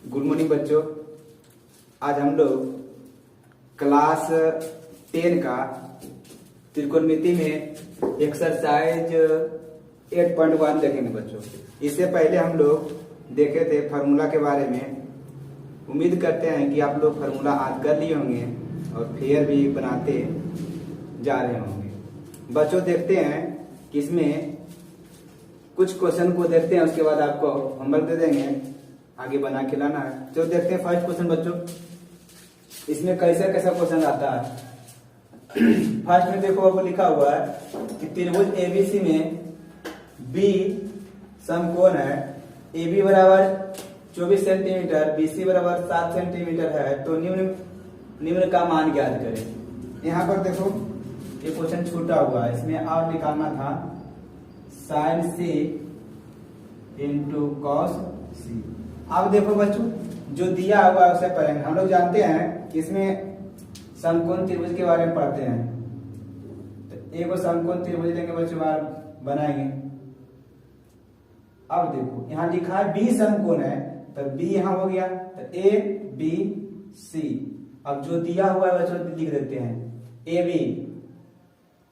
Good morning बच्चों। आज हम लोग क्लास 10 का त्रिकोणमिति में एक्सरसाइज 8.1 देखेंगे बच्चों। इससे पहले हम लोग देखे थे फार्मूला के बारे में। उम्मीद करते हैं कि आप लोग फार्मूला आज कर लिए होंगे और फिर भी बनाते जा रहे होंगे। बच्चों देखते हैं कि इसमें कुछ क्वेश्चन को देखते हैं, उसके बाद आपको होमवर्क दे देंगे, आगे बना के लाना है। तो देखते हैं फर्स्ट क्वेश्चन बच्चों, इसमें कैसा कैसा क्वेश्चन आता है। फर्स्ट में देखो आपको लिखा हुआ है कि त्रिभुज एबीसी में बी समकोण है। AB बराबर 24 सेंटीमीटर, BC बराबर 7 सेंटीमीटर है, तो निम्न का मान ज्ञात करें। यहाँ पर देखो ये क्वेश्चन छूटा हुआ है, इसमें और निकालना था sin C into cos C। अब देखो बच्चों जो दिया हुआ है उसे पढ़ेंगे। हम लोग जानते हैं कि इसमें समकोण त्रिभुज के बारे में पढ़ते हैं, तो एक समकोण त्रिभुज लेंगे बच्चों, बनाएंगे। अब देखो यहाँ लिखा है B समकोण है, तो B यहाँ हो गया, तो ABC। अब जो दिया हुआ है बच्चों लिख देते हैं। AB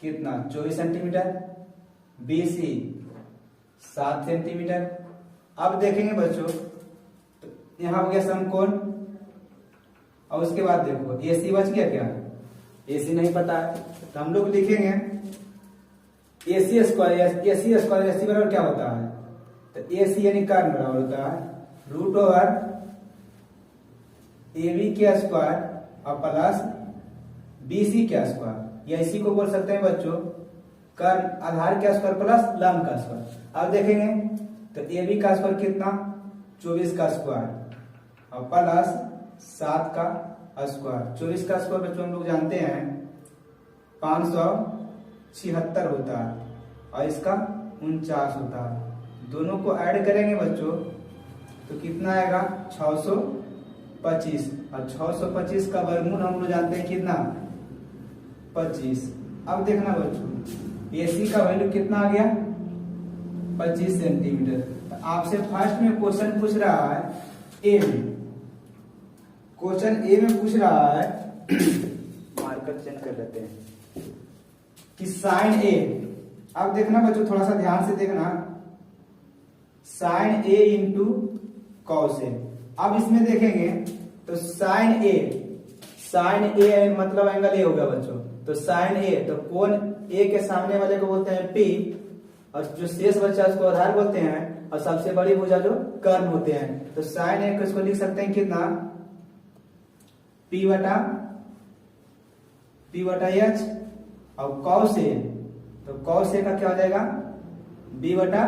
कितना 24 सेंटीमीटर, BC 7 सेंटीमीटर। अब देखेंगे बच्चों तो यहाँ हो गया समकोण, और उसके बाद देखो AC बच गया क्या? AC नहीं पता है, तो हम लोग लिखेंगे AC स्क्वायर। AC बराबर क्या होता है? तो AC यानी कर्ण बराबर होता है रूट ओवर AB के स्क्वायर और प्लस BC के स्क्वायर, या इसी को बोल सकते हैं बच्चों कर्ण आधार का स्क्वायर प्लस लंब का स्क्वायर। अब देखेंगे तो AB का स्क्वायर कितना 24 का स्क्वायर और प्लस 7 का स्क्वायर। 24 का स्क्वायर बच्चों हम लोग जानते हैं 576 होता है, और इसका 49 होता है। दोनों को ऐड करेंगे बच्चों तो कितना आएगा 625, और 625 का वर्गमूल हम लोग जानते हैं कितना 25। अब देखना बच्चों AC का वैल्यू कितना आ गया 25 सेंटीमीटर। तो आपसे फर्स्ट में क्वेश्चन पूछ रहा है A में, क्वेश्चन A में पूछ रहा है मार्कर चेंज कर लेते हैं कि साइन A। अब देखना बच्चों थोड़ा सा ध्यान से देखना, sine A into cos A। अब इसमें देखेंगे तो साइन A मतलब एंगल A होगा बच्चों, तो साइन A तो कोण A के सामने वाले को बोलते हैं P, और जो शेष बचा उसको आधार बोलते हैं, और सबसे बड़ी भुजा जो कर्ण होते हैं। तो साइन A को इसको लिख सकते हैं कितना P बटा H, और कॉस A तो कॉस A का क्या हो जाएगा B बटा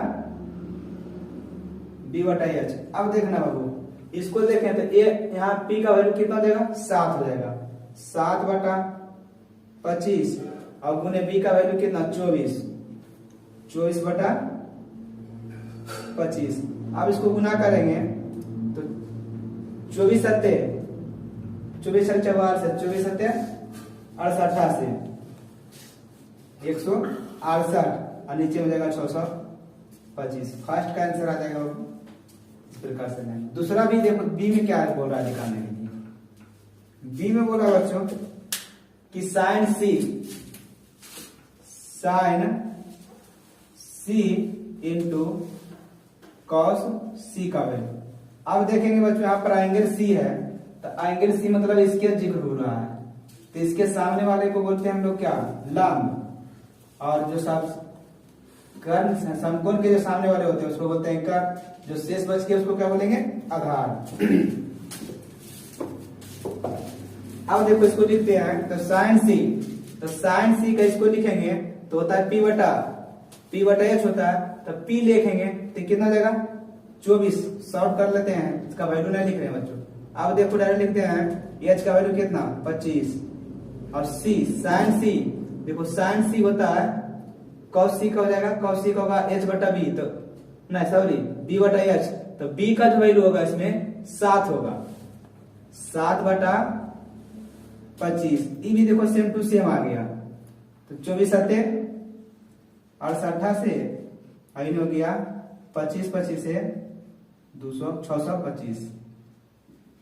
H। अब देखना बाबू इसको देखें तो A यहाँ P का वैल्यू कितना हो जाएगा 7 हो जाएगा, 7 बटा 25, और गुने B का वैल्यू कितना 24 बटा 25। अब इसको गुना करेंगे तो 24 सत्ते 24 से 168 और नीचे हो जाएगा 625। फर्स्ट का आंसर आ जाएगा इस प्रकार से। नहीं दूसरा भी देखो, बी में क्या बोल रहा है दिखाने के लिए। बी में बोला बच्चों कि sine C into cos C का वैल्यू। अब देखेंगे बच्चों यहाँ पर एंगल C है, तो एंगल C मतलब इसके जिक्र हो रहा है, तो इसके सामने वाले को बोलते हैं हम लोग क्या लंब, और जो सब कर्ण समकोण के जो सामने वाले होते हैं उसको बोलते हैं कर्ण, जो शेष बच के उसको क्या बोलेंगे आधार। अब देखो इसको लिखते हैं तो साइन C का इसको लिखेंगे तो होता है P बटा H होता है, तो P लिखेंगे तो कितना हो जाएगा 24। सॉल्व कर लेते हैं, इसका वैल्यू नहीं लिख रहे हैं बच्चों। अब देखो डायरेक्ट लिखते हैं H का वैल्यू कितना 25, और C साइन C देखो साइन C होता है cos C का हो जाएगा, cos C का होगा H बटा B, तो नहीं सॉरी B बटा H, तो B का जो वैल्यू होगा इसमें 7 होगा, 7 बटा 25। ये भी देखो सेम टू सेम आ गया, तो 24 सत्ते 68 से हो गया 25 से 200 625।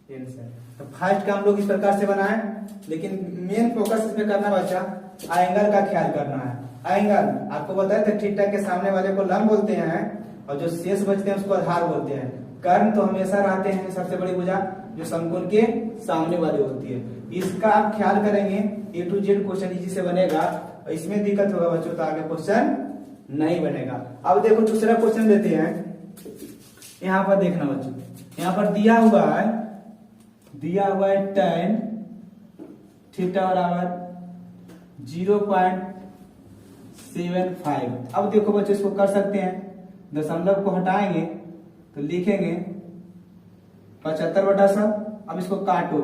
आंसर। तो फर्स्ट का हम लोग इस प्रकार से बनाए, लेकिन मेन फोकस इसमें करना बच्चा एंगल का ख्याल करना है। एंगल आपको बताया था थीटा के सामने वाले को लंब बोलते हैं और जो शेष बचते हैं उसको आधार बोलते हैं। कर्ण तो हमेशा रहते हैं सबसे बड़ी भुजा जो समकोण के सामने वाली होती है। इसका आप ख्याल करेंगे A to Z question easy से बनेगा, और इसमें दिक्कत होगा बच्चों तो आगे क्वेश्चन नहीं बनेगा। अब देखो दूसरा क्वेश्चन देते हैं, यहाँ पर देखना बच्चों, यहाँ पर दिया हुआ है tan थीटा बराबर 0.75। अब देखो बच्चों इसको कर सकते हैं, दशमलव को हटाएंगे तो लिखेंगे 75/100। अब इसको काटो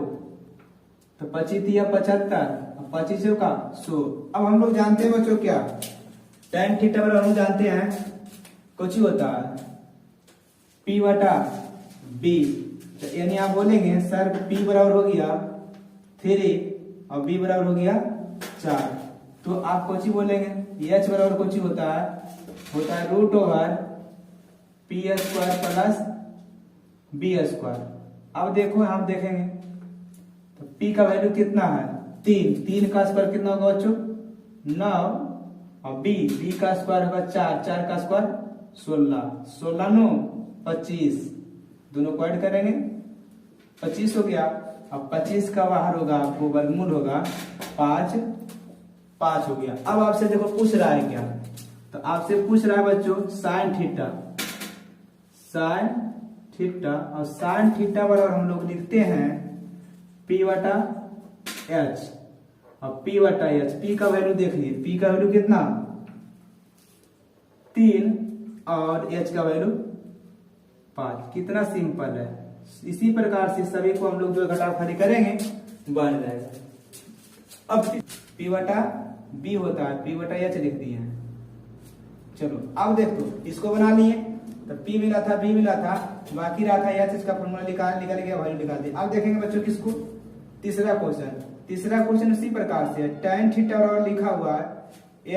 तो 25 या 75, 25 का 100। अब हम लोग जानते हैं बच्चों क्या tan थीटा बराबर हम जानते हैं कुछ ही होता है P/B। तो यानी आप बोलेंगे सर P बराबर हो गया 3 और B बराबर हो गया 4। तो आप कुछ ही बोलेंगे H बराबर कुछ ही होता है √P² प्लस B²। अब देखो हम देखेंगे तो P का वैल्यू कितना है 3 का स्क्वायर कितना होगा बच्चों 9, और B का स्क्वायर होगा 4 का स्क्वायर 16 9 25, दोनों को ऐड करेंगे 25 हो गया। अब 25 का बाहर होगा आपको वर्गमूल होगा 5 हो गया। अब आपसे देखो पूछ रहा है क्या, तो आपसे पूछ रहा है बच्चों sin थीटा और sin थीटा बराबर हम लोग लिखते हैं P/H और P/H। P का वैल्यू देख लीजिए, P का वैल्यू कितना 3 और H का वैल्यू 5। कितना सिंपल है। इसी प्रकार से सभी को हम लोग जो घटाखाली करेंगे बन जाएगा। अब P/B होता है P/H लिख दिए हैं। चलो अब देखो इसको बना लिए, तो P मिला था B मिला था, बाकी रहा था H, इसका फॉर्मूला निकाल गया वैल्यू निकाल दी। अब देखेंगे बच्चों किसको, तीसरा क्वेश्चन उसी प्रकार से tan थीटा बराबर लिखा हुआ है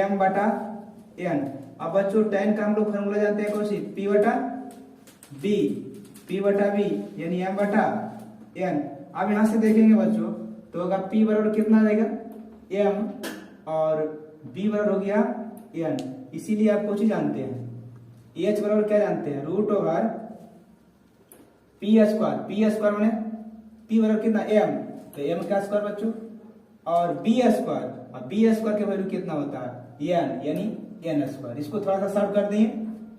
m/n। अब बच्चों tan का हम लोग फॉर्मूला जानते हैं कौन सी P/B यानी m/n। अब यहां से देखेंगे बच्चों तो होगा P बराबर कितना आएगा m और B बराबर हो गया n। इसीलिए आप कुछ ही जानते हैं H बराबर क्या जानते हैं √P² माने P बराबर कितना m, तो m का स्क्वायर बच्चों और B² के वैल्यू कितना होता है n यानी n²। इसको थोड़ा सा शॉर्ट कर दिए।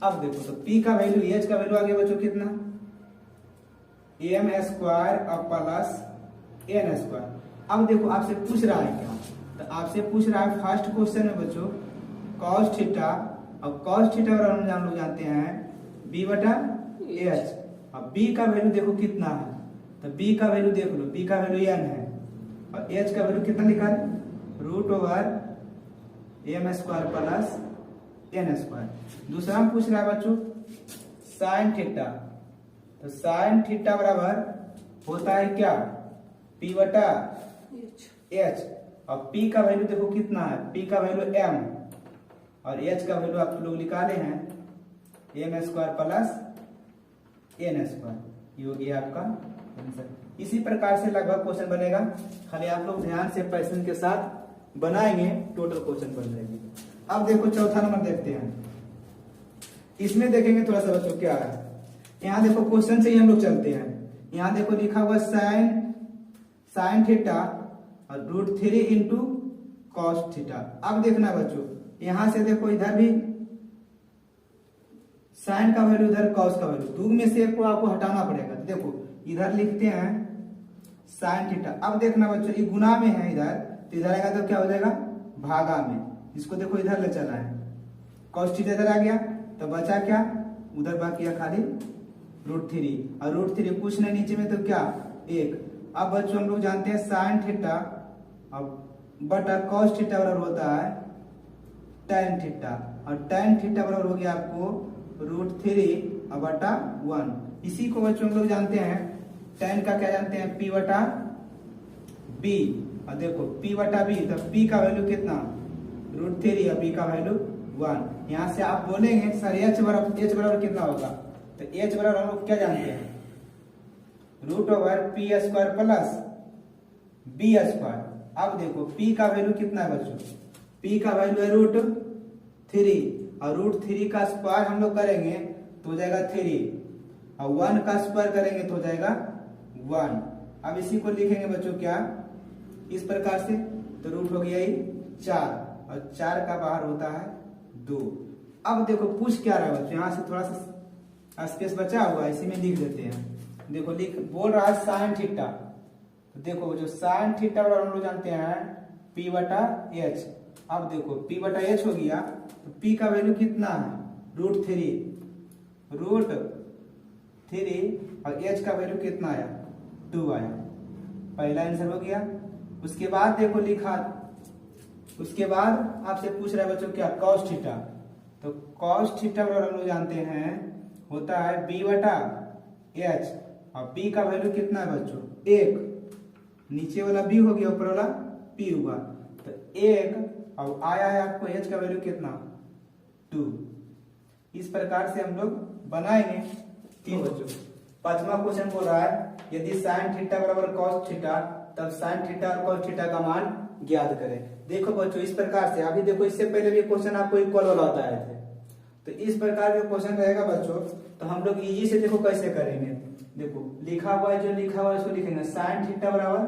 अब देखो तो P का वैल्यू H का वैल्यू आ गया बच्चों कितना m² और प्लस n²। अब देखो आपसे पूछ रहा है क्या, तो आपसे पूछ रहा है फर्स्ट क्वेश्चन में बच्चों cos थीटा, और cos थीटा हम लोग जानते हैं B/H। अब B का वैल्यू देखो कितना है, तो B का वैल्यू देख लो, B का वैल्यू n है और H का वैल्यू कितना लिखा है √m² प्लस n²। दूसरा हम पूछ रहा है बच्चों sin थीटा, तो sin थीटा बराबर होता है क्या P/H और P का वैल्यू देखो कितना है, P का वैल्यू m और H का वैल्यू आप लोग निकाले हैं m² प्लस n²। ये हो गया आपका आंसर। इसी प्रकार से लगभग क्वेश्चन बनेगा, खाली आप लोग ध्यान से पैटर्न के साथ बनाएंगे टोटल क्वेश्चन बन जाएंगे। अब देखो चौथा नंबर देखते हैं, इसमें देखेंगे थोड़ा सा बच्चों क्या है। यहाँ देखो क्वेश्चन से ही हम लोग चलते हैं। यहाँ देखो लिखा हुआ sin थीटा और √3 इंटू cos थीटा। अब देखना बच्चों यहां से देखो इधर भी sin का वैल्यू इधर cos का वैल्यू, दो में से एक को आपको हटाना पड़ेगा। देखो इधर लिखते हैं sin थीटा। अब देखना बच्चों ये गुना में है इधर, तो इधर आएगा तो क्या हो जाएगा भागा में। इसको देखो इधर ले चला है cos थीटा इधर आ गया, तो बचा क्या उधर बाकी खाली √3 और √3 कुछ नहीं नीचे में तो क्या 1। अब बच्चों हम लोग जानते हैं sin थीटा अब बटा cos थीटा बराबर होता है tan थीटा, और tan थीटा बराबर हो गया आपको √3 और बटा 1। इसी को बच्चों हम लोग जानते हैं tan का क्या जानते हैं P/B, और देखो P/B तो P का वैल्यू कितना √3 और B का वैल्यू 1। यहाँ से आप बोलेंगे सर H बराबर कितना होगा, तो H बराबर हम लोग क्या जानते हैं root over P square plus B square. अब देखो p का वैल्यू कितना है बच्चों, p का वैल्यू है √3 और √3 का स्क्वायर हम लोग करेंगे तो हो जाएगा 3 और 1 का स्क्वायर करेंगे तो हो जाएगा 1। अब इसी को लिखेंगे बच्चों क्या, इस प्रकार से, तो रूट हो गया ये 4 और 4 का बाहर होता है 2। अब देखो पूछ क्या रहा है बच्चों, यहाँ से थोड़ा सा स्पेस बचा हुआ है, इसी में लिख देते हैं। देखो बोल रहा है साइन थीटा, तो देखो जो साइन थीटा हम लोग जानते हैं p/h। अब देखो p/h हो गया तो p का वैल्यू कितना है √3 और h का वैल्यू कितना आया 2 आया। पहला आंसर हो गया। उसके बाद देखो लिखा, उसके बाद आपसे पूछ रहा है बच्चों क्या cos थीटा, तो cos थीटा हम लोग जानते हैं होता है b/h और b का वैल्यू कितना है बच्चों 1, नीचे वाला b हो गया ऊपर वाला p हुआ, तो 1 और आया है आपको h का वैल्यू कितना 2। इस प्रकार से हम लोग बनाएंगे। तीन बच्चों, पांचवा क्वेश्चन बोल रहा है यदि साइन थीटा बराबर cos थीटा तब साइन थीटा और cos थीटा का मान ज्ञात करें। देखो बच्चों इस प्रकार से, अभी देखो इससे पहले भी क्वेश्चन आपको इक्वल वाला बताए थे, तो इस प्रकार का क्वेश्चन रहेगा बच्चों, तो हम लोग इजी से देखो कैसे करेंगे। देखो लिखा हुआ है, जो लिखा हुआ है उसको लिखेंगे साइन थीटा बराबर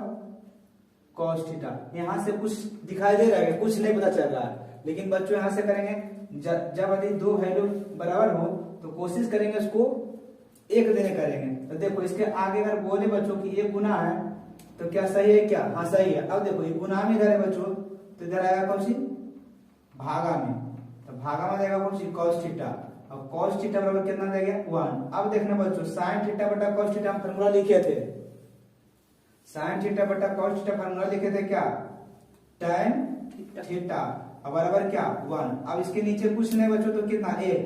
cos थीटा। यहाँ से कुछ दिखाई दे रहा है, कुछ नहीं पता चल रहा है, लेकिन बच्चों यहाँ से करेंगे जब यदि दो वैल्यू बराबर हो तो कोशिश करेंगे उसको एक देने करेंगे। तो देखो इसके आगे अगर बोले बच्चों की एक गुना है तो क्या सही है क्या, हाँ सही है। अब देखो ये गुना में इधर है बच्चों, तो इधर आएगा कौन सी भागा में, तो भागा में देगा कौन सी cos थीटा और cos थीटा बराबर कितना देगा 1। अब देखना बच्चों साइन थीटा बटा cos थीटा हम फार्मूला लिखे थे, साइन थीटा बटा cos थीटा फार्मूला लिखे थे क्या tan थीटा और बराबर क्या 1। अब इसके नीचे कुछ नहीं बच्चों तो कितना 1।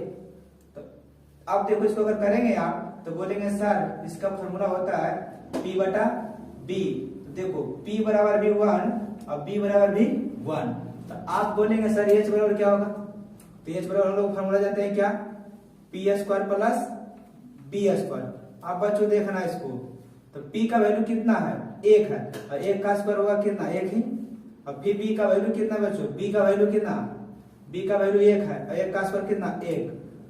तो अब देखो इसको अगर करेंगे आप तो बोलेंगे सर इसका फार्मूला होता है p/b। तो देखो p बराबर भी 1 और b बराबर भी 1, तो आप बोलेंगे सर h बराबर क्या होगा, तो h बराबर हम लोग फार्मूला जानते हैं क्या p² प्लस b²। अब बच्चों देखना इसको, तो p का वैल्यू कितना है 1 है और 1 का स्क्वायर होगा कितना 1 ही, और फिर b का वैल्यू कितना बच्चों, b का वैल्यू कितना, b का वैल्यू 1 है और 1 का स्क्वायर कितना 1।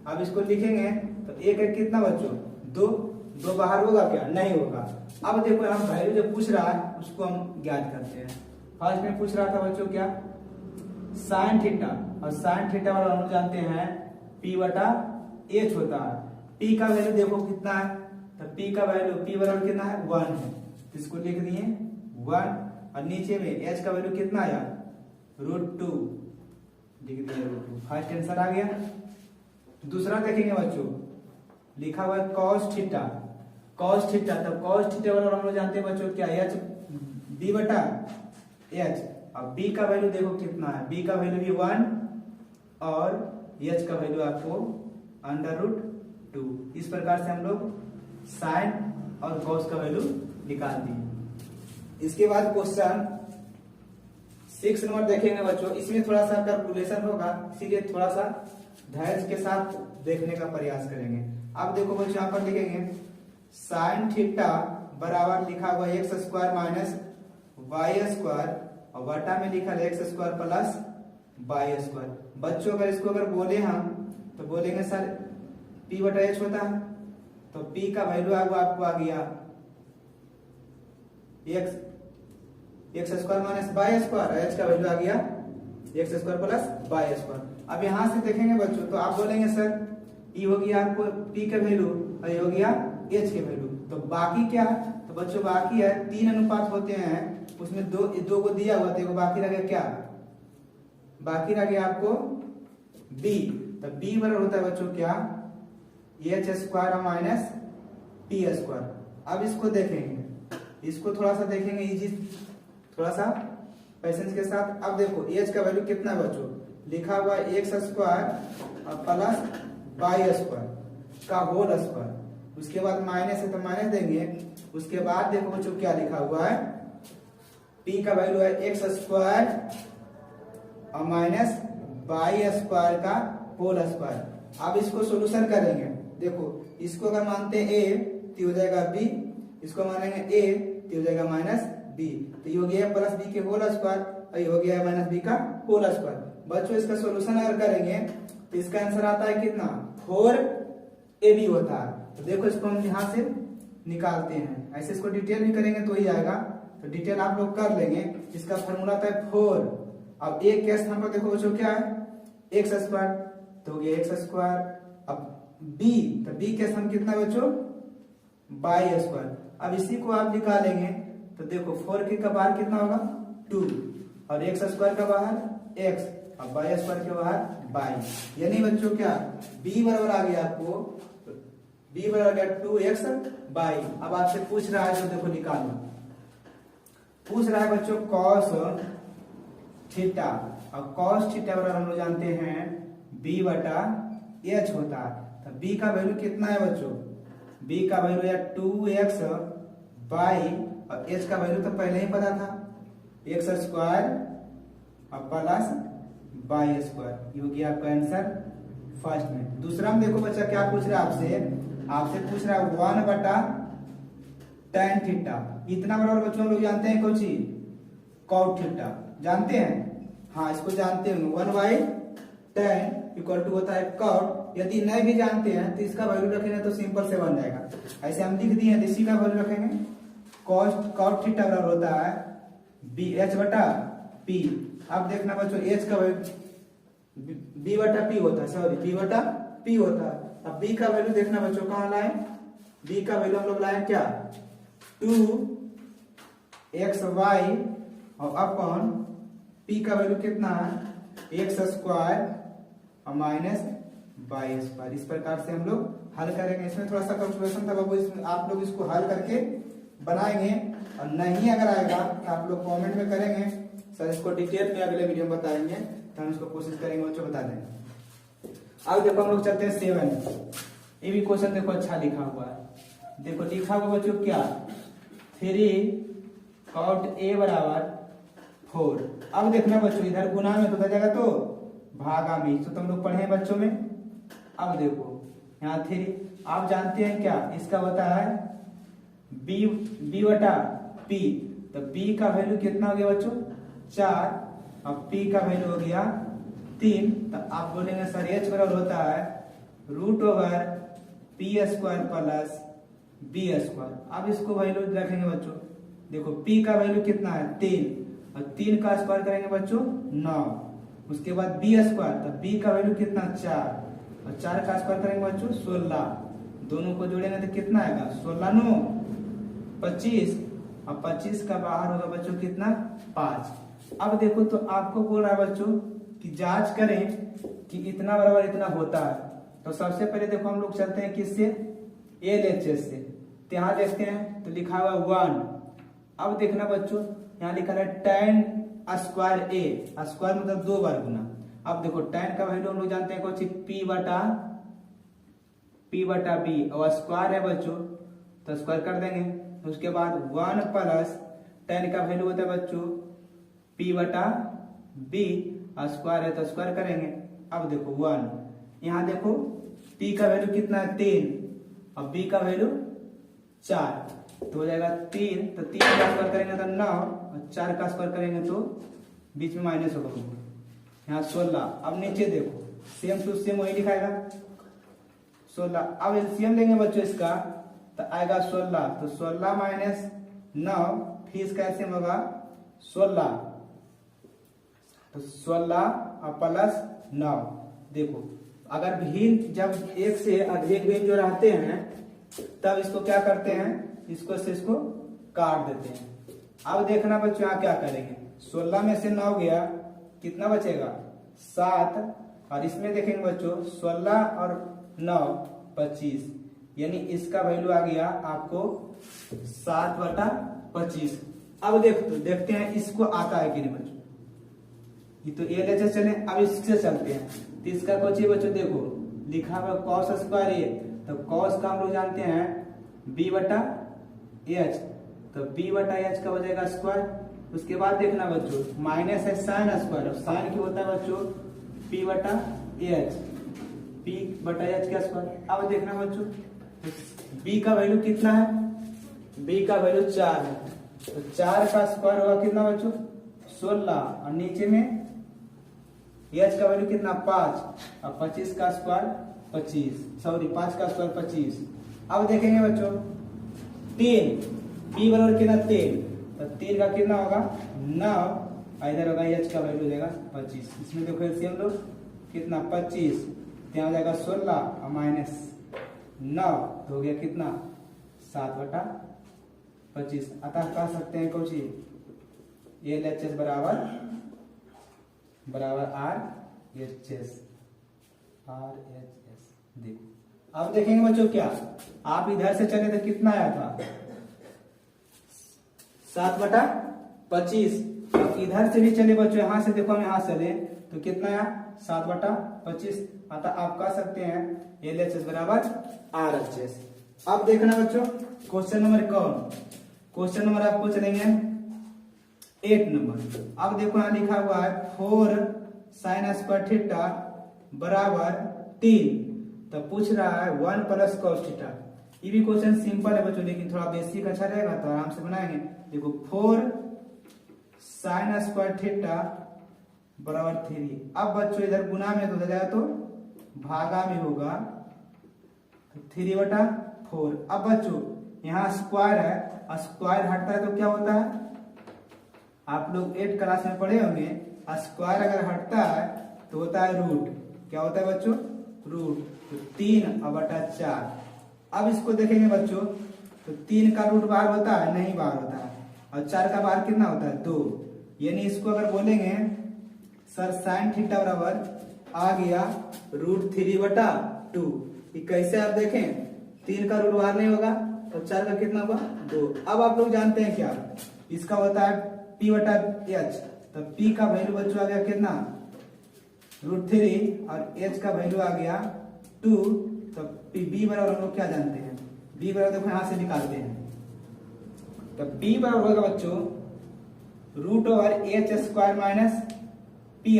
अब इसको लिखेंगे तो 1 कितना बच्चों 2 बाहर होगा क्या, नहीं होगा। अब देखो हम वैल्यू जो पूछ रहा है उसको हम ज्ञात करते हैं। फर्स्ट में पूछ रहा था बच्चों क्या साइन थीटा, और साइन थीटा वाला हम जानते हैं p/h होता है। p का वैल्यू देखो कितना है, तो p का वैल्यू p बराबर कितना है 1 है, तो इसको लिख दिए 1 और नीचे में h का वैल्यू कितना आया √2 लिख दिया √2। फर्स्ट आंसर आ गया। दूसरा देखेंगे बच्चों, लिखा हुआ है cos थीटा, cos थीटा, तब cos थीटा वाला हम लोग जानते हैं बच्चों क्या h b/h और b का वैल्यू देखो कितना है, b का वैल्यू भी 1 और h का वैल्यू आपको √2। इस प्रकार से हम लोग साइन और cos का वैल्यू निकाल दिए। इसके बाद क्वेश्चन 6 नंबर देखेंगे बच्चों, इसमें थोड़ा सा कैलकुलेशन होगा, इसीलिए थोड़ा सा धैर्य के साथ देखने का प्रयास करेंगे। अब देखो बच्चों यहाँ पर लिखेंगे साइन थीटा बराबर लिखा हुआ x² माइनस y² और बटा में लिखा है x² प्लस y²। बच्चों अगर इसको अगर बोले हम तो बोलेंगे सर p/h होता है, तो p का वैल्यू आपको आ गया x² माइनस y², h का वैल्यू आ गया x² प्लस y²। अब यहाँ से देखेंगे बच्चों तो आप बोलेंगे सर ये हो गया आपको p का वैल्यू और ये हो गया h के वैल्यू, तो बाकी क्या है, तो बच्चों बाकी है 3 अनुपात होते हैं, उसमें दो को दिया हुआ था, बाकी रह गया क्या, बाकी रह गया आपको b, तो b बराबर होता है बच्चों क्या h² माइनस p²। अब इसको देखेंगे, इसको थोड़ा सा देखेंगे इजी, थोड़ा सा पेशेंस के साथ। अब देखो h का वैल्यू कितना है बच्चों, लिखा हुआ x² और प्लस y² का होल स्क्वायर, उसके बाद माइनस है तो माइनस देंगे। उसके बाद देखो बच्चों क्या लिखा हुआ है, p का वैल्यू है x² और माइनस y² का होल स्क्वायर। अब इसको सोल्यूशन करेंगे, देखो इसको अगर मानते हैं a तो हो जाएगा b इसको मानेंगे ए तो हो जाएगा माइनस बी, तो ये हो गया प्लस बी के होल स्क्वायर और ये हो गया माइनस बी का होल स्क्वायर। बच्चों इसका सॉल्यूशन अगर करेंगे तो इसका आंसर आता है कितना 4ab होता है। तो देखो इसको हम यहाँ से निकालते हैं, ऐसे इसको डिटेल भी करेंगे तो ही आएगा, तो डिटेल आप लोग कर लेंगे। इसका फॉर्मूला था 4, अब एक केस नंबर देखो बच्चों क्या है एक्स स्क्वायर, तो हो गया एक्स स्क्वायर। अब बी, तो बी केस हम कितना बच्चों बाई स्क्वायर। अब इसी को आप निकालेंगे तो देखो 4 के का बाहर कितना होगा 2 और एक्स स्क्वायर का बाहर एक्स और बाई स्क्वायर के बाहर बाई, यानी बच्चों क्या b बराबर आ गया आपको, b बराबर आ गया 2x बाई। अब आपसे पूछ रहा है तो देखो निकालो, पूछ रहा है बच्चों cos थीटा, और cos थीटा बराबर हम लोग जानते हैं b बटा h होता है। तो b का वैल्यू कितना है बच्चों, b का वैल्यू है 2x बाई और h का वैल्यू तो पहले ही पता था एक्स स्क्वायर और प्लस बाई स्क्वायर, ये हो गया आपका आंसर फर्स्ट में। दूसरा में देखो बच्चा क्या पूछ रहा है आपसे पूछ रहा है 1 बटा tan थीटा, इतना बराबर बच्चों हम लोग जानते हैं कौन चीज cot थीटा, जानते हैं, हाँ इसको जानते हैं 1 बाई tan इक्वल टू होता है cot। यदि नहीं भी जानते हैं तो इसका वैल्यू रखेंगे तो सिंपल से बन जाएगा, ऐसे हम लिख दिए हैं, इसी का वैल्यू रखेंगे cot थीटा बराबर होता है बी एच बटा पी। अब देखना बच्चों एच का वैल्यू बी बटा पी होता है, सॉरी बी बटा पी होता है। अब बी का वैल्यू देखना बच्चों कहाँ लाए, बी का वैल्यू हम लोग लाए क्या 2xy और अपॉन पी का वैल्यू कितना है एक्स स्क्वायर और माइनस बाई स्क्वायर। इस प्रकार से हम लोग हल करेंगे। इसमें थोड़ा सा कैलकुलेशन था बाबू, इसमें आप लोग इसको हल करके बनाएंगे, और नहीं अगर आएगा तो आप लोग कमेंट में करेंगे सर इसको डिटेल में अगले वीडियो में बताएंगे, तो हम इसको कोशिश करेंगे बच्चों बता देंगे। अब देखो हम लोग चलते हैं 7, ये भी क्वेश्चन देखो अच्छा लिखा हुआ है, देखो लिखा हुआ बच्चों क्या 3 cot a बराबर 4। अब देखना बच्चों इधर गुना में तो हो जाएगा तो भागा में, तो तुम लोग पढ़े हैं बच्चों में। अब देखो यहाँ 3 आप जानते हैं क्या इसका होता है b बटा p, तो b का वैल्यू कितना हो गया बच्चों 4 और p का वैल्यू हो गया 3, तो आप बोलेंगे सर h बराबर होता है √p² प्लस b स्क्वायर। अब इसको वैल्यू रखेंगे बच्चों, देखो p का वैल्यू कितना है 3 और 3 का स्क्वायर करेंगे बच्चों 9, उसके बाद b स्क्वायर, तो b का वैल्यू कितना 4 और 4 का स्क्वायर करेंगे बच्चों 16, दोनों को जोड़ेंगे तो कितना आएगा 16 9 25 और 25 का बाहर होगा बच्चों कितना 5। अब देखो तो आपको बोल रहा है बच्चों कि जांच करें कि इतना बराबर इतना होता है, तो सबसे पहले देखो हम लोग चलते हैं किससे LHS से, तो यहाँ देखते हैं तो लिखा हुआ 1। अब देखना बच्चों यहाँ लिखा है tan स्क्वायर a, स्क्वायर मतलब 2 बार गुना। अब देखो tan का वैल्यू हम लोग जानते हैं कौन सी p बटा b और स्क्वायर है बच्चों तो स्क्वायर कर देंगे, उसके बाद 1 प्लस tan का वैल्यू होता है बच्चों p बटा b और स्क्वायर है तो स्क्वायर करेंगे। अब देखो 1, यहाँ देखो p का वैल्यू कितना है 3 और b का वैल्यू 4, तो हो जाएगा 3, तो 3 का स्क्वायर करेंगे तो 9 और 4 का स्क्वायर करेंगे तो बीच में माइनस होगा यहाँ 16। अब नीचे देखो सेम टू सेम वही लिखाएगा 16। अब एलसीएम लेंगे बच्चों इसका तो आएगा 16, तो 16 माइनस 9 फिर इसका एलसीएम होगा 16, तो 16 और प्लस 9। देखो अगर भिन्न जब एक से अधिक भिन्न जो रहते हैं तब इसको क्या करते हैं, इसको से इसको काट देते हैं। अब देखना बच्चों यहाँ क्या करेंगे, 16 में से 9 गया कितना बचेगा 7, और इसमें देखेंगे बच्चों 16 और 9 25, यानी इसका वैल्यू आ गया आपको 7/25। अब देखते हैं इसको आता है कि नहीं बच्चों, ये तो LHS चले। अब इससे चलते हैं तो इसका कुछ ही बच्चों देखो लिखा हुआ cos स्क्वायर a, तो cos का हम लोग जानते हैं b बटा h, तो b बटा h का हो जाएगा स्क्वायर। उसके बाद देखना बच्चों माइनस है साइन स्क्वायर, और साइन की होता है बच्चों p बटा h, p बटा h का स्क्वायर। अब देखना बच्चों b का वैल्यू कितना है बी का वैल्यू 4 है, तो 4 का स्क्वायर होगा कितना बच्चों 16, और नीचे में एच का वैल्यू कितना 5, और 25 का स्क्वायर 25, सॉरी 5 का स्क्वायर 25। अब देखेंगे बच्चों 3, बी बराबर कितना 3, तो 3 का कितना होगा 9, इधर होगा एच का वैल्यू देगा 25। इसमें देखो एलसीएम लो कितना 25, यहाँ हो जाएगा 16 और -9, तो हो गया कितना 7/25। अतः कह सकते हैं कौन सी LHS बराबर RHS। देखो अब देखेंगे बच्चों क्या, आप इधर से चले तो कितना आया था 7/25, अब इधर से भी चले बच्चों, यहाँ से देखो हम यहाँ से चले तो कितना आया 7/25। अतः आप कह सकते हैं LHS बराबर RHS। अब देखना बच्चों क्वेश्चन नंबर कौन, क्वेश्चन नंबर आप पूछ लेंगे 8 नंबर। अब देखो यहाँ लिखा हुआ है 4 sin स्क्वायर थीटा बराबर 3, तो पूछ रहा है 1 प्लस cos थीटा। ये भी क्वेश्चन सिंपल है बच्चों, लेकिन थोड़ा बेसिक अच्छा रहेगा तो आराम से बनाएंगे। देखो 4 sin स्क्वायर थीटा बराबर 3। अब बच्चों इधर गुना में तो हो जाएगा तो भागा में होगा, तो 3/4। अब बच्चों यहाँ स्क्वायर है, और स्क्वायर हटता है तो क्या होता है, आप लोग 8 क्लास में पढ़े होंगे, स्क्वायर अगर हटता है तो होता है रूट। क्या होता है बच्चों रूट, तो 3/4। अब इसको देखेंगे बच्चों, तो 3 का रूट बाहर होता है नहीं, बाहर होता है, और 4 का बाहर कितना होता है 2। यानी इसको अगर बोलेंगे सर साइन थीटा बराबर आ गया √3/2। कैसे आप देखें 3 का रूट बाहर नहीं होगा तो 4 का कितना होगा 2। अब आप लोग जानते हैं क्या, इसका होता है P/H, तो P का वैल्यू बच्चों आ गया कितना √3, और H का वैल्यू आ गया 2, तो B बराबर हम लोग क्या जानते हैं, B बराबर देखो यहाँ से निकालते हैं, तो B बराबर होगा बच्चों √H² - P²।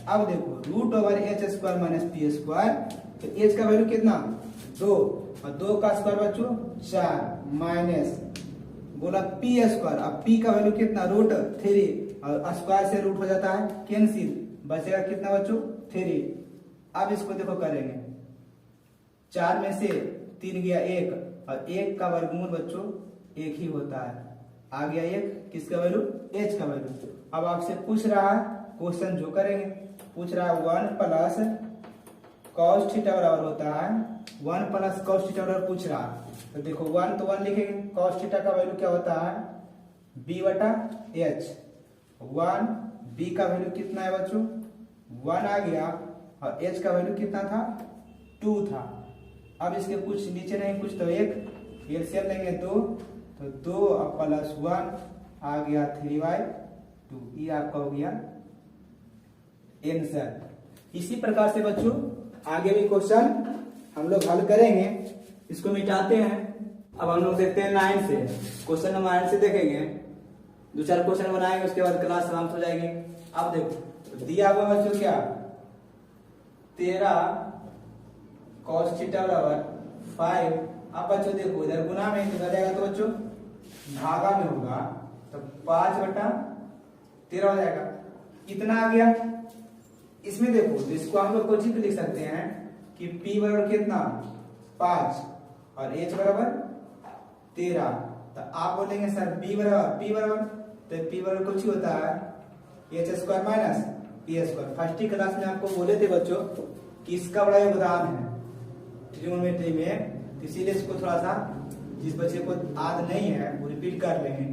अब देखो √H² - P², तो H का वैल्यू कितना 2, और 2 का स्क्वायर बच्चों 4 माइनस बोला P²। अब P का वैल्यू कितना √3, और स्क्वायर से रूट हो जाता है कैंसिल, बचेगा कितना बच्चों 3। अब इसको देखो करेंगे, 4 में से 3 गया 1, और 1 का वर्गमूल बच्चों 1 ही होता है, आ गया 1 किसका वैल्यू H का वैल्यू। अब आपसे पूछ रहा है क्वेश्चन जो करेंगे, पूछ रहा है 1 प्लस cos थीटा बराबर होता है 1 प्लस cos थीटा बराबर पूछ रहा है, तो देखो 1 तो 1 लिखेंगे, cos थीटा का वैल्यू क्या होता है B/H। 1 B का वैल्यू कितना है बच्चों 1 आ गया, और H का वैल्यू कितना था 2 था। अब इसके कुछ नीचे नहीं कुछ तो 1 एलसीएम लेंगे 2, तो 2 और प्लस 1 आ गया 3/2। ये आपका हो गया आंसर। इसी प्रकार से बच्चों आगे भी क्वेश्चन हम लोग हल करेंगे, इसको मिटाते हैं। अब हम लोग देखते हैं 9 से, क्वेश्चन नंबर 9 से देखेंगे, 2-4 क्वेश्चन बनाएंगे, उसके बाद क्लास समाप्त हो जाएगी। अब देखो दिया हुआ बच्चों क्या 13 cos थीटा बराबर 5। अब बच्चों देखो इधर गुना में तो जाएगा, तो बच्चों भागा में होगा, तो 5/13 हो जाएगा। कितना आ गया, इसमें देखो इसको हम लोग कुछ लिख सकते हैं कि P बराबर कितना 5 और H बराबर 13, तो आप बोलेंगे सर P बराबर, तो P बराबर कुछ ही होता है H² - P²। फर्स्ट क्लास में आपको बोले थे बच्चों कि इसका बड़ा योगदान है ट्रिग्नोमेट्री में, इसीलिए इसको थोड़ा सा जिस बच्चे को याद नहीं है वो रिपीट कर लेंगे।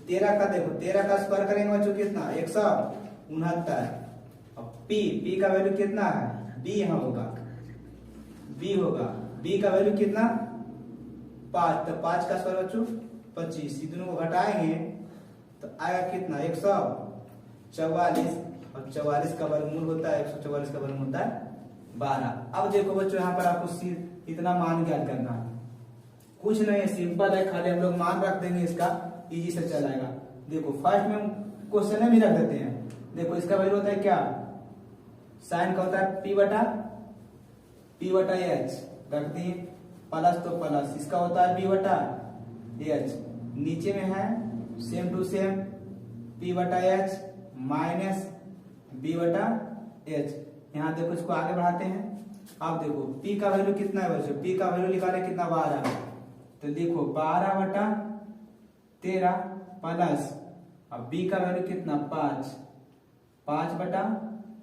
13 का देखो 13 का स्क्वायर करेंगे बच्चों कितना 169। अब P का वैल्यू कितना है B यहाँ होगा, B का वैल्यू कितना 5, तो 5 का स्क्वायर बच्चों 25। दोनों को घटाएंगे तो आएगा कितना 144, और 44 का वर्गमूल होता है 144 का वर्गमूल होता है 12। अब देखो बच्चों यहाँ पर आपको इतना मान ज्ञात करना है, कुछ नहीं है सिंपल है, खाली हम लोग मान रख देंगे, इसका इजी से चलाएगा। देखो फर्स्ट में क्वेश्चन भी रख देते हैं। देखो इसका वैल्यू होता है क्या साइन का होता है P/H रख दिए, प्लस तो प्लस, इसका होता है एच, नीचे में है सेम टू सेम पी बटा एच माइनस बी बटा एच। यहाँ देखो इसको आगे बढ़ाते हैं। अब देखो पी का वैल्यू कितना है बच्चों, पी का वैल्यू निकाले कितना 12, तो देखो 12 बटा 13 प्लस अब बी का वैल्यू कितना 5, 5 बटा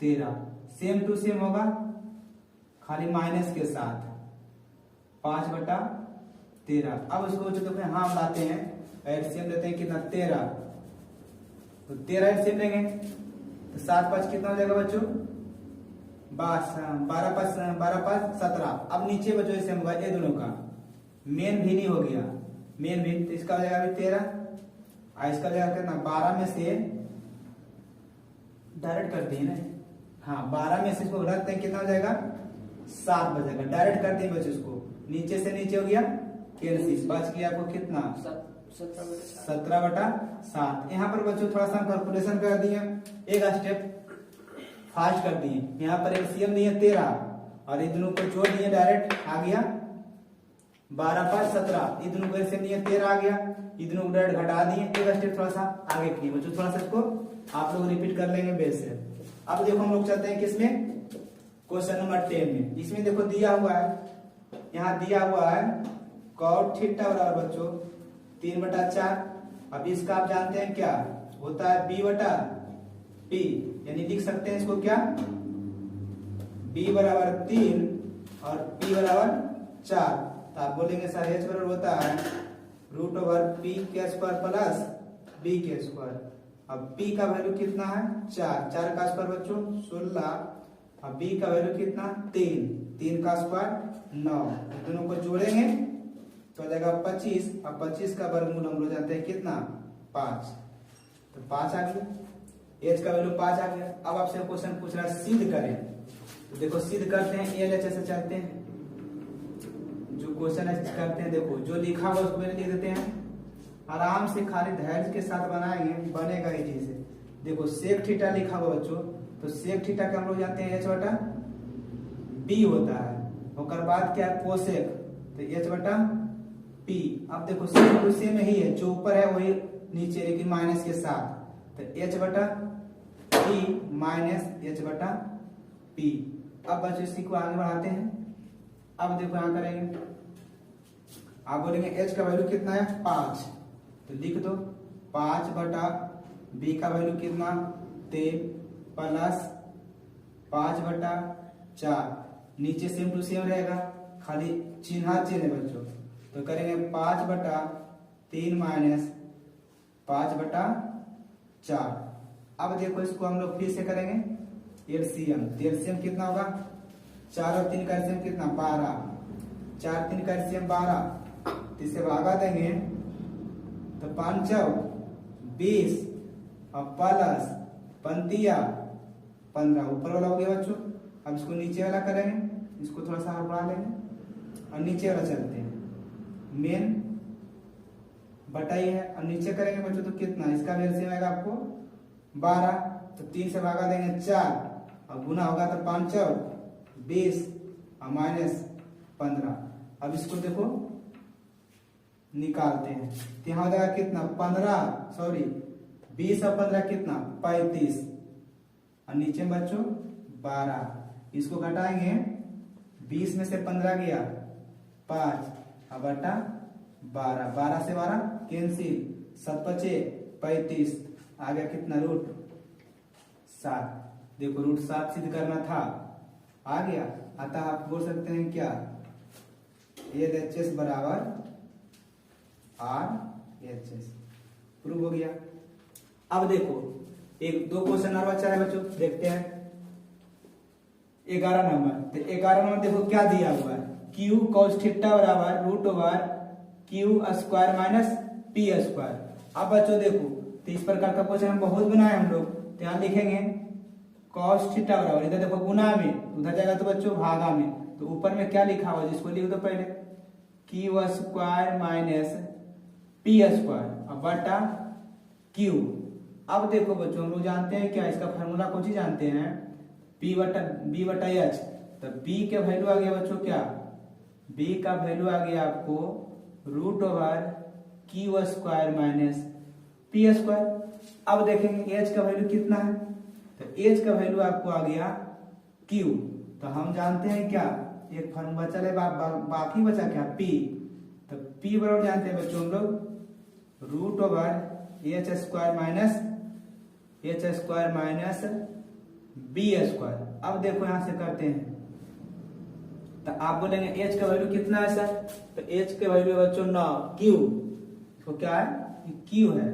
13 सेम टू सेम होगा खाली माइनस के साथ 5 बटा 13। अब उसको जो देखो यहाँ हम लाते हैं एलसीएम लेते हैं कितना 13, तो 13 एलसीएम लेंगे तो 7 5 कितना हो जाएगा बच्चों 12 5 17। अब नीचे बच्चों ऐसे होगा ये दोनों का मेन भी नहीं हो गया, मेन भी तो इसका हो जाएगा अभी 13 और इसका हो जाएगा कितना 12 में से डायरेक्ट कर दिए ना, हाँ 12 में से इसको रखते हैं कितना हो जाएगा 7 बचेगा, डायरेक्ट कर दिए बच्चों इसको नीचे से नीचे हो गया कैंसिल, बच गया आपको कितना 17 बटा 7। यहाँ पर बच्चों थोड़ा सा कैलकुलेशन कर दिए, एक स्टेप फास्ट कर दिए। यहाँ पर एलसीएम दिए 13 और इन दोनों को जोड़ दिए डायरेक्ट आ गया 12 5 17, इन दोनों को एलसीएम दिए 13 आ गया, इन दोनों को डायरेक्ट घटा दिए। एक स्टेप थोड़ा सा आगे किए बच्चों, थोड़ा सा इसको आप लोग रिपीट कर लेंगे बेस से। अब देखो हम लोग चलते हैं किसमें क्वेश्चन नंबर 10 में। इसमें देखो दिया हुआ है, यहाँ दिया हुआ है cot थीटा बराबर बच्चों 3 बटा 4। अब इसका आप जानते हैं क्या होता है b बटा p, यानी लिख सकते हैं इसको क्या b बराबर 3 और p बराबर 4। तो आप बोलेंगे सर h बराबर होता है रूट ओवर p के स्क्वायर प्लस b के स्क्वायर। अब p का वैल्यू कितना है 4, 4 का स्क्वायर बच्चों 16, अब b का वैल्यू कितना 3, 3 का स्क्वायर 9, दोनों को जोड़ेंगे तो आ जाएगा 25। अब 25 का वर्गमूल हम लोग जानते हैं कितना 5, तो 5 आ गया, एच का वैल्यू 5 आ गया। अब आपसे क्वेश्चन पूछ रहा है सिद्ध करें, तो देखो सिद्ध करते हैं एलएचएस से चलते हैं, जो क्वेश्चन करते हैं देखो जो लिखा हुआ उसको लिख देते हैं, आराम से खाली धैर्य के साथ बनाएंगे बनेगा इजी से। देखो सेक थीटा लिखा हुआ बच्चों, तो सेक थीटा का हम लोग जानते हैं एच बटा बी होता है, और बाद क्या है कोसेक तो एच बटा पी। अब देखो सेम टू सेम ही है, जो ऊपर है वही नीचे लेकिन माइनस के साथ, तो एच बटा पी माइनस एच बटा पी। अब बच्चों इसी को आगे बढ़ाते हैं। अब देखो यहाँ करेंगे, आप बोलेंगे एच का वैल्यू कितना है 5, तो लिख दो 5 बटा बी का वैल्यू कितना 3 प्लस 5 बटा 4, नीचे सेम टू सेम रहेगा खाली चिन्ह चिन्ह बच्चों, तो करेंगे 5 बटा 3 माइनस 5 बटा 4। अब देखो इसको हम लोग फिर से करेंगे एलसीएम, तो एलसीएम कितना होगा 4 और 3 का एलसीएम कितना 12, 4 3 का एलसीएम 12, तो इसे भागा देंगे तो 5 20 और प्लस 15 ऊपर वाला हो गया बच्चों। अब इसको नीचे वाला करेंगे, इसको थोड़ा सा और बढ़ा लेंगे और नीचे वाला चलते हैं, मेन बटाई है और नीचे करेंगे बच्चों तो कितना इसका एलसीएम आएगा आपको 12, तो 3 से भागा देंगे 4 और गुना होगा तो 5 20 और माइनस 15। अब इसको देखो निकालते हैं तो यहाँ हो जाएगा कितना 20 और 15 कितना 35 और नीचे बच्चों 12, इसको घटाएंगे 20 में से 15 गया 5 और बटा 12, 12 से 12 कैंसिल, 7 5 35 आ गया कितना रूट 7। देखो रूट 7 सिद्ध करना था आ गया, अतः आप बोल सकते हैं क्या एलएचएस बराबर आरएचएस प्रूव हो गया। अब देखो एक दो क्वेश्चन और बचा है बच्चों, देखते हैं 11 नंबर। तो 11 नंबर देखो क्या दिया हुआ है क्यू कॉस थीटा बराबर root over Q square minus P square. अब बच्चों देखो तो इस प्रकार का क्वेश्चन हम बहुत बनाए हम लोग, तो यहाँ लिखेंगे कॉस थीटा बराबर, इधर देखो गुना में, उधर जाएगा तो बच्चों भागा में, तो ऊपर में क्या लिखा हुआ जिसको लिख दो पहले Q square minus P square अब बटा क्यू। अब देखो बच्चों हम लोग जानते हैं क्या इसका फार्मूला कुछ ही जानते हैं बी बटा एच, तो बी के वैल्यू आ गया बच्चों क्या बी का वैल्यू आ गया आपको root over Q square minus P square. अब देखेंगे एच का वैल्यू कितना है, तो एच का वैल्यू आपको आ गया क्यू। तो हम जानते हैं क्या, एक फॉर्मूला बचा है, बाकी बचा क्या पी। तो पी बराबर जानते हैं बच्चों हम लोग root over H square minus B square. अब देखो यहां से करते हैं, तो आप बोलेंगे एच का वैल्यू कितना है सर, तो एच का वैल्यू है बच्चों 9, क्यू इसको क्या है, क्यू है।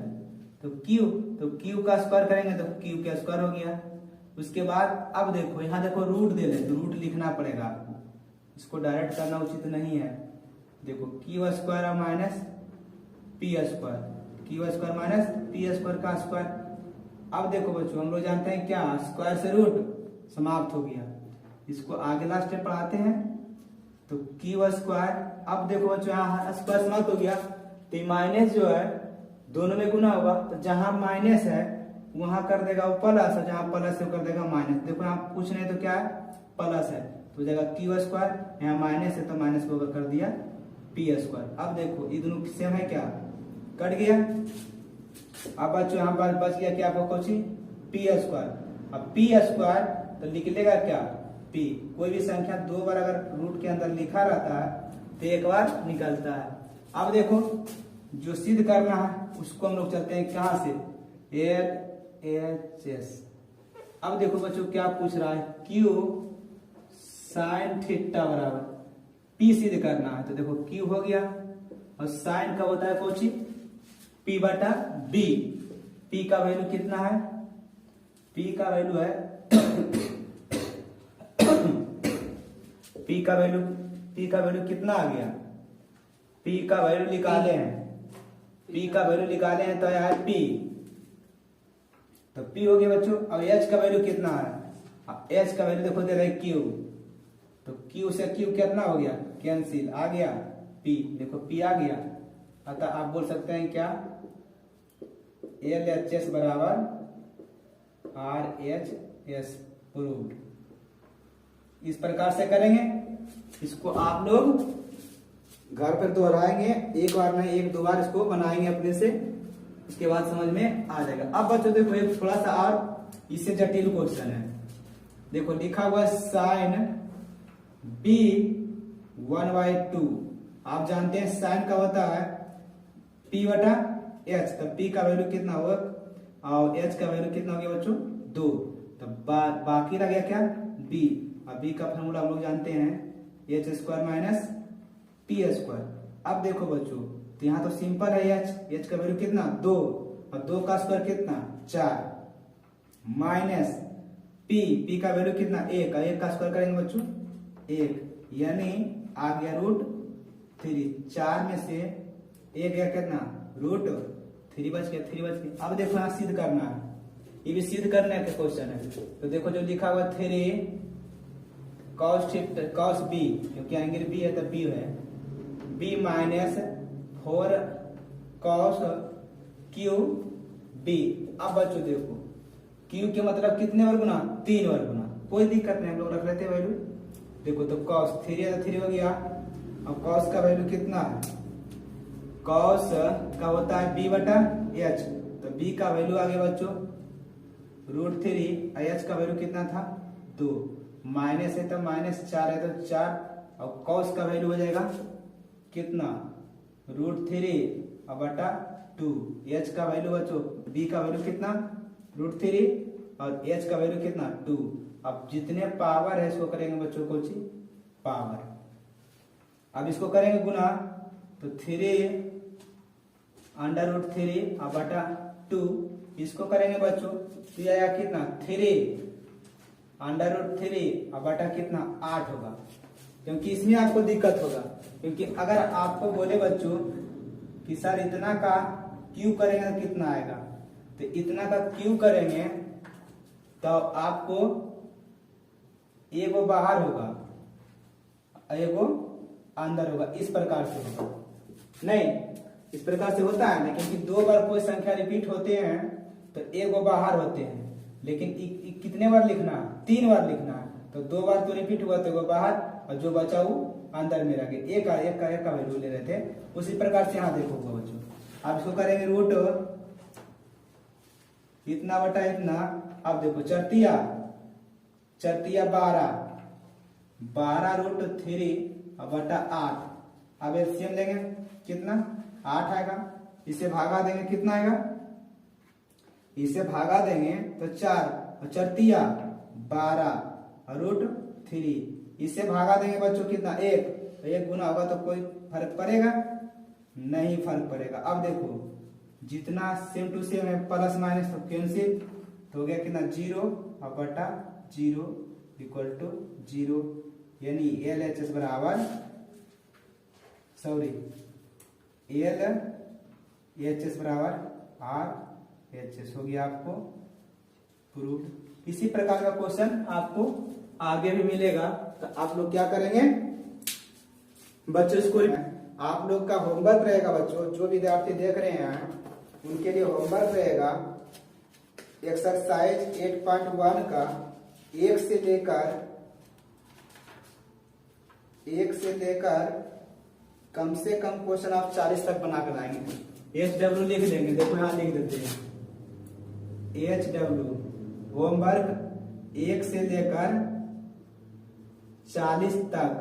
तो क्यू का स्क्वायर करेंगे तो क्यू का स्क्वायर हो गया। उसके बाद अब देखो यहाँ देखो रूट दे रहे, तो रूट लिखना पड़ेगा आपको, इसको डायरेक्ट करना उचित नहीं है। देखो Q square minus P square minus P square का स्क्वायर। अब देखो बच्चों हम लोग जानते हैं क्या, स्क्वायर से रूट समाप्त हो गया। इसको आगे लास्ट स्टेप पढ़ाते हैं। तो क्यू स्क्वायर, अब देखो बच्चों यहाँ स्क्वायर समाप्त हो गया, तो माइनस जो है दोनों में गुना होगा, तो जहां माइनस है वहां कर देगा वो प्लस, और जहां प्लस है वो कर देगा माइनस। देखो यहाँ पूछ रहे तो क्या है, प्लस है तो जगह क्यू स्क्वायर, यहाँ माइनस है तो माइनस को कर दिया पी स्क्वायर। अब देखो ये दोनों सेम है क्या, कट गया। अब बच्चों यहाँ पर बच गया क्या आपको कुछ, पी स्क्वायर। अब पी स्क्वायर तो लिख लेगा क्या पी। कोई भी संख्या दो बार अगर रूट के अंदर लिखा रहता है तो एक बार निकलता है। अब देखो जो सिद्ध करना है उसको हम लोग चलते हैं कहां से, एल एच एस। अब देखो बच्चों क्या पूछ रहा है, क्यू साइन थीटा बराबर पी सिद्ध करना है। तो देखो क्यू हो गया, और साइन का होता है कोची पी बटा बी। पी का वैल्यू कितना है, पी का वैल्यू है पी का वैल्यू कितना आ गया, पी का वैल्यू निकाले हैं, पी का वैल्यू निकाले हैं तो यार पी, तो पी हो गया बच्चों। अब एच का वैल्यू कितना है, एच का वैल्यू देखो दे रहे क्यू, तो क्यू से क्यू कितना हो गया, कैंसिल, आ गया पी। देखो पी आ गया, अतः आप बोल सकते हैं क्या, एल एच एस बराबर आर एच एस प्रूव्ड। इस प्रकार से करेंगे, इसको आप लोग घर पर दोहराएंगे, एक बार नहीं एक दो बार इसको बनाएंगे अपने से, उसके बाद समझ में आ जाएगा। अब बच्चों देखो एक थोड़ा सा और इससे जटिल क्वेश्चन है। देखो लिखा हुआ साइन बी 1/2। आप जानते हैं साइन का होता है पी बटा एच, तो पी का वैल्यू कितना होगा और एच का वैल्यू कितना हो गया बच्चों 2। तो बाकी रह गया क्या बी। अब बी का फॉर्मूला हम लोग जानते हैं H square minus P square. अब देखो बच्चों तो यहाँ तो सिंपल है, एच का वैल्यू कितना 2, और 2 का स्क्वायर कितना 4, माइनस पी का वैल्यू कितना 1, 1 का स्क्वायर करेंगे बच्चों 1, यानी आ गया √3। 4 में से 1 गया कितना √3 बच गया। अब देखो यहाँ सिद्ध करना है, ये भी सिद्ध करने का क्वेश्चन है। तो देखो जो लिखा हुआ 3 cos b, क्योंकि एंगल b है तो b है, b minus 4 cos Q b। अब बच्चों देखो क्यू के मतलब कितने बार गुना 3 बार गुना, कोई दिक्कत नहीं, हम लोग रख लेते वैल्यू। देखो तो cos 3 है तो 3 हो गया। अब cos का वैल्यू कितना है, cos का होता है b बटा h, तो b का वैल्यू आ गया बच्चों √3, h का वैल्यू कितना था 2, माइनस है तो -4 है तो 4, और cos का वैल्यू हो जाएगा कितना √3 और बटा 2। h का वैल्यू बच्चों b का वैल्यू कितना √3 और h का वैल्यू कितना 2। अब जितने पावर है इसको करेंगे बच्चों को पावर। अब इसको करेंगे गुना, तो 3 √3 और बटा 2, इसको करेंगे बच्चों तो यह आया कितना 3 √3 और बटा कितना 8 होगा। क्योंकि इसमें आपको दिक्कत होगा, क्योंकि अगर आपको बोले बच्चों कि सर इतना का क्यू करेंगे तो कितना आएगा, तो इतना का क्यू करेंगे तो आपको एगो बाहर होगा एगो अंदर होगा, इस प्रकार से होगा। नहीं इस प्रकार से होता है ना, क्योंकि 2 बार कोई संख्या रिपीट होते हैं तो एगो बाहर होते हैं, लेकिन कितने बार लिखना है 3 बार लिखना है, तो 2 बार तो रिपीट हुआ तो एगो बाहर और जो बचा वो अंदर में रह गया, एक का वैल्यू ले रहे थे। उसी प्रकार से यहाँ देखो बच्चों अब इसको करेंगे रूट इतना बटा इतना। अब देखो चरतिया 12, 12√3 और बटा 8। अब एलसीएम लेंगे कितना 8 आएगा। इसे भागा देंगे कितना आएगा, इसे भागा देंगे तो 4 और चरतिया 12√3। इसे भागा देंगे बच्चों कितना 1, तो 1 गुना होगा तो कोई फर्क पड़ेगा नहीं, फर्क पड़ेगा। अब देखो जितना सेम टू सेम है प्लस माइनस तो कैंसिल तो हो गया कितना 0 और बटा 0 इक्वल टू 0, यानी LHS बराबर LHS बराबर RHS हो गया आपको प्रूफ। इसी प्रकार का क्वेश्चन आपको आगे भी मिलेगा, तो आप लोग क्या करेंगे बच्चों, इसको आप लोग का होमवर्क रहेगा बच्चों, जो विद्यार्थी देख रहे हैं उनके लिए होमवर्क रहेगा एक्सरसाइज 8.1 का 1 से लेकर कम से कम क्वेश्चन आप 40 तक बना कर लाएंगे। HW लिख देंगे, देखो यहाँ लिख देते हैं HW होमवर्क 1 से लेकर 40 तक